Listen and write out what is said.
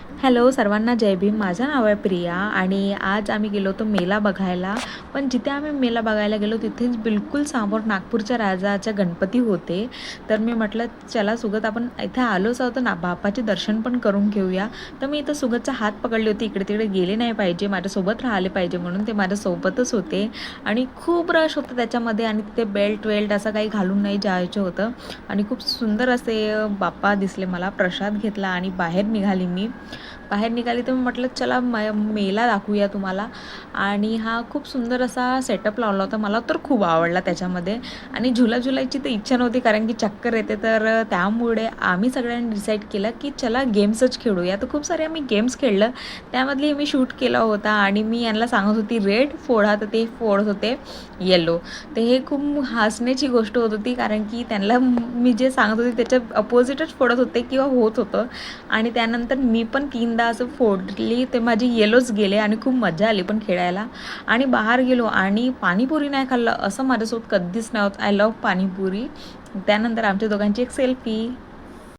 Hello सर्वांना जय भीम. माझं नाव आहे प्रिया आणि आज आम्ही गेलो होतो मेला बघायला. पण जिथे आम्ही मेला बघायला गेलो तिथेच बिलकुल समोर नागपूरच्या राजाच्या गणपती होते. तर मी म्हटलं चला सुगत आपण इथे आलोच आहोत ना, बाप्पाचे दर्शन पण करून घेऊया. तर मी इथं सुगतचा हात पकडले होते, इकडे तिकडे गेले नाही पाहिजे, माझ्यासोबत राहिले पाहिजे म्हणून ते माझ्यासोबतच होते. आणि खूप रश होतं त्याच्यामध्ये आणि तिथे बेल्ट असं काही घालून नाही जायचं होतं. आणि खूप सुंदर असे बाप्पा दिसले मला. प्रसाद घेतला आणि बाहेर निघाली मी. बाहेर निघाली तर म्हटलं चला मेला दाखवूया तुम्हाला. आणि हा खूप सुंदर असा सेटअप लावला होता, मला तर खूप आवडला त्याच्यामध्ये. आणि झुलायची तर इच्छा नव्हती कारण की चक्कर येते, तर त्यामुळे आम्ही सगळ्यांनी डिसाईड केलं की चला गेम्सच खेळूया. तर खूप सारे आम्ही गेम्स खेळलं, त्यामधली मी शूट केला होता. आणि मी यांना सांगत होती रेड फोडा, तर ते फोडत होते येलो. तर हे खूप हसण्याची गोष्ट होत होती कारण की त्यांना मी जे सांगत होते त्याच्या अपोजिटच फोडत होते किंवा होत होतं. आणि त्यानंतर मी पण 3दा असं फोडली, ते माझी येलोच गेले आणि खूप मजा आली पण खेळायला. आणि बाहेर गेलो आणि पाणीपुरी नाही खाल्लं असं माझ्यासोबत कधीच नाही होत. I love panipuri. त्यानंतर आमच्या दोघांची एक सेल्फी.